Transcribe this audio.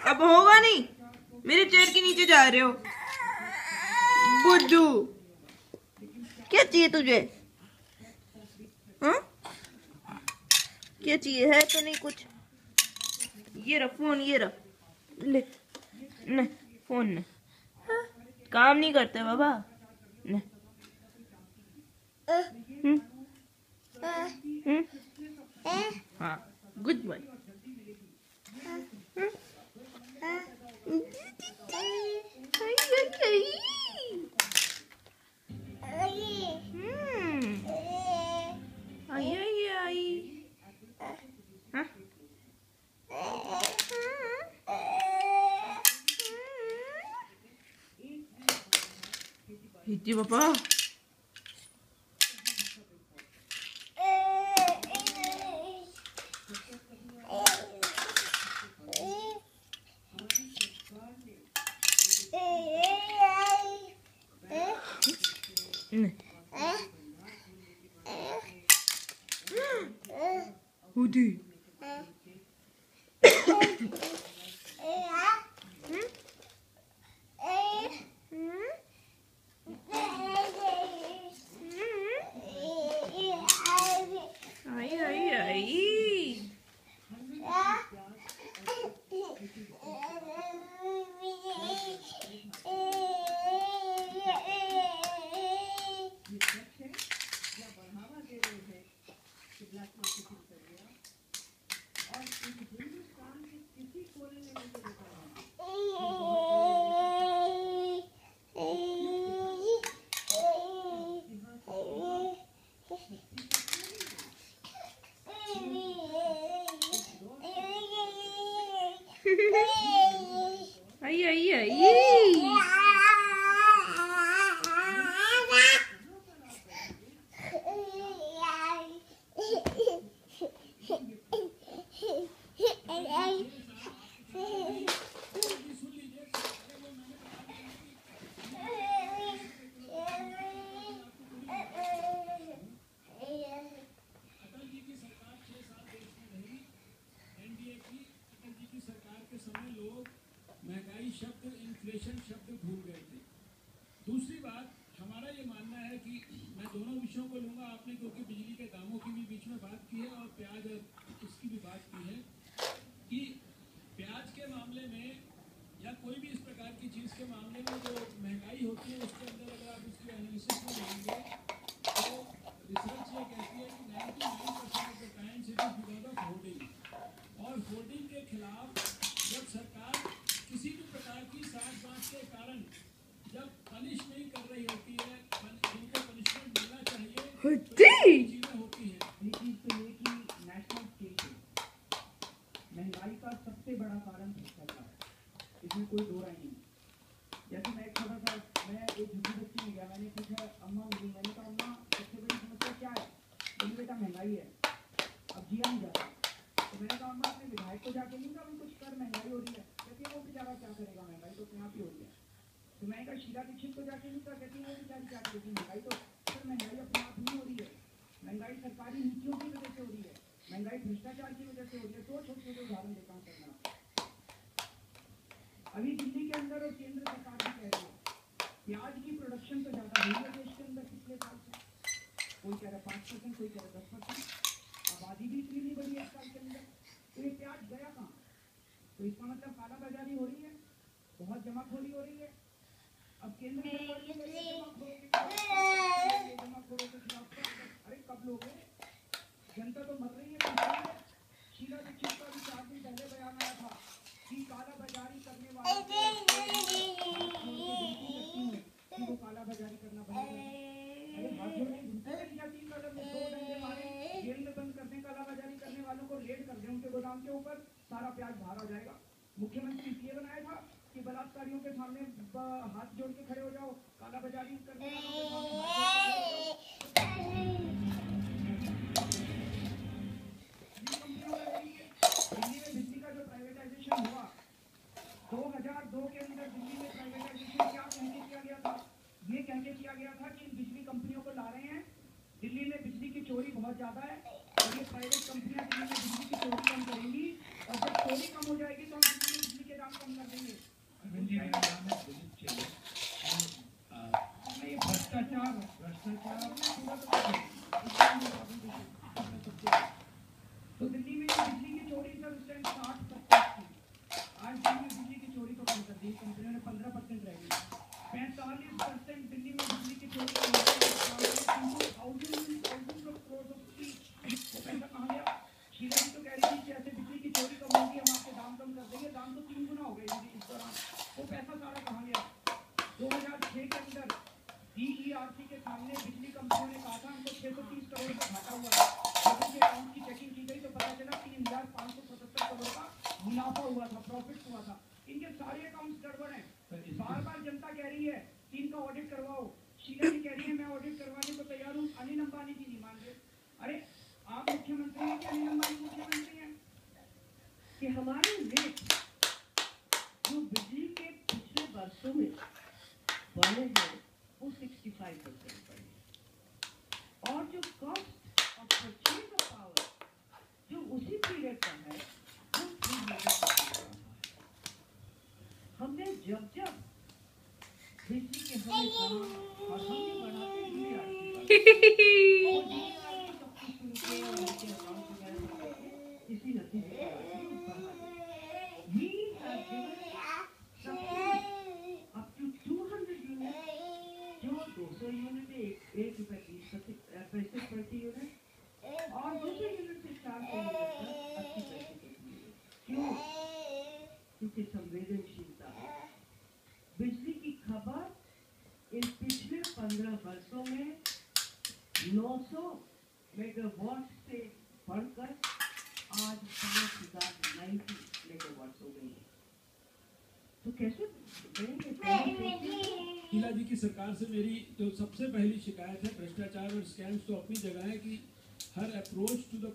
अब होगा नहीं, मेरे चेयर के नीचे जा रहे हो। बुद्धू, क्या चाहिए तुझे? हाँ, क्या चाहिए? है तो नहीं कुछ। ये रख फोन, ये रख ले। नहीं फोन नहीं, काम नहीं करते बाबा। नहीं। हाँ, गुड बॉय। हिट्टी पापा, हुडी आई आई आई। महंगाई शब्द, इन्फ्लेशन शब्द भूल गए थे। दूसरी बात, हमारा ये मानना है कि मैं दोनों विषयों को लूंगा आपने, क्योंकि बिजली के दामों की भी बीच में बात की है और प्याज और इसकी भी बात की है कि प्याज के मामले में या कोई भी इस प्रकार की चीज़ के मामले में जो महंगाई होती है उसके अंदर अगर आप उसकी एनालिसिस में जाएंगे तो रिसर्च ये कहती है कि 99% of the times it is because of hoarding. और होर्डिंग के खिलाफ जब सरकार किसी भी प्रकार की साठ-बात के कारण जब पनिश नहीं कर रही होती है, जिनको पनिशमेंट मिलना चाहिए, चीजें होती हैं। एक चीज तो ये कि नेशनल स्केल पे महंगाई का सबसे बड़ा कारण भ्रष्टाचार है, इसमें कोई दो राय नहीं। जैसे मैं एक छोटा सा, मैं एक झुग्गी बच्ची में गया, मैंने पूछा अम्मा मुझे, मैंने कहा अम्मा सबसे बड़ी समस्या क्या है? बोली बेटा महंगाई है, अब जिया नहीं जाता। तो मैंने कहा अम्मा अपने विधायक को जाके नहीं कहा कुछ कर, महंगाई हो रही है। कहती है वो बेचारा क्या करेगा, महंगाई तो अपने आप ही हो रही है। तो मैंने कहा शीला दीक्षित को जाके नहीं कहा, कहती है वो बेचारी क्या करेगी, महंगाई तो सर महंगाई अपने आप नहीं हो रही है, महंगाई सरकारी नीतियों की वजह से हो रही है, महंगाई भ्रष्टाचार की वजह से हो रही है। दो छोटे छोटे उदाहरण देता हूँ करना। अभी दिल्ली के अंदर और केंद्र सरकार भी कह रही है प्याज की प्रोडक्शन तो ज्यादा हुई है देश के अंदर पिछले साल से, कोई कह रहा 5%, कोई कह रहा 10%, आबादी भी इतनी नहीं बढ़ी है इस साल के अंदर। तो ये प्याज गया कहाँ? तो इसका मतलब काला बाजारी हो रही है, बहुत जमाखोरी हो रही है। अब केंद्र सरकार की जमाखोरों के खिलाफ अरे कब लोगे? जनता तो मर रही है। शीला दीक्षित का भी 4 दिन पहले बयान आया था कि काला बाजारी करने वाले को काला बाजारी करना पड़ेगा। अरे हाथ जोड़ने की जाती है, कदम 2 डंडे मारे, जेल में बंद कर दें, काला बाजारी करने वालों को रेड कर दें उनके गोदाम के ऊपर, सारा प्याज बाहर आ जाएगा। मुख्यमंत्री इसलिए बनाया था कि बलात्कारियों के सामने हाथ जोड़ के खड़े हो जाओ, काला बाजारी करने वालों के सामने दिल्ली में बिजली का जो प्राइवेटाइजेशन हुआ 2002 के अंदर, दिल्ली में प्राइवेटाइजेशन क्या कह के किया गया था? ये कह के किया गया था कि इन बिजली कंपनियों को ला रहे हैं, दिल्ली में बिजली की चोरी बहुत ज्यादा है और ये प्राइवेट कंपनियां दिल्ली में बिजली की चोरी कम करेंगी और जब चोरी कम हो जाएगी तो हम दिल्ली में बिजली के दाम सामने बिजली कंपनियों ने कहा था हमको 630 करोड़ का घाटा हुआ था, लेकिन ये अकाउंट की चेकिंग की गई तो पता चला 3,577 करोड़ का मुनाफा हुआ था, प्रॉफिट हुआ था। इनके सारे अकाउंट्स गड़बड़ हैं। बार बार जनता कह रही है कि इनका ऑडिट करवाओ, शीला जी कह रही है मैं ऑडिट करवाने को तैयार हूँ, अनिल अंबानी जी नहीं मान रहे। अरे आप मुख्यमंत्री हैं कि अनिल अंबानी मुख्यमंत्री हैं? कि हमारे रेट जो बिजली के पिछले वर्षों में बढ़े हैं वो 65% बढ़े, और जो cost of purchase of power जो उसी पीरियड का है वो 300%। हमने जब जब बिजली के हमें कहा और हमने बढ़ाते हुए इसी नतीजे up to 200 units, जो 200 यूनिट ₹1.20 प्रति यूनिट, और 200 यूनिट से 400 यूनिट तक 80 पैसे प्रति यूनिट। क्यों? क्योंकि संवेदनशीलता है। बिजली की खपत इन पिछले 15 वर्षों में 900 मेगावाट से बढ़कर आज 5,090 मेगावाट हो गई है। तो कैसे शीला जी की सरकार से मेरी जो सबसे पहली शिकायत है भ्रष्टाचार और स्कैम्स तो अपनी जगह है कि हर अप्रोच टू द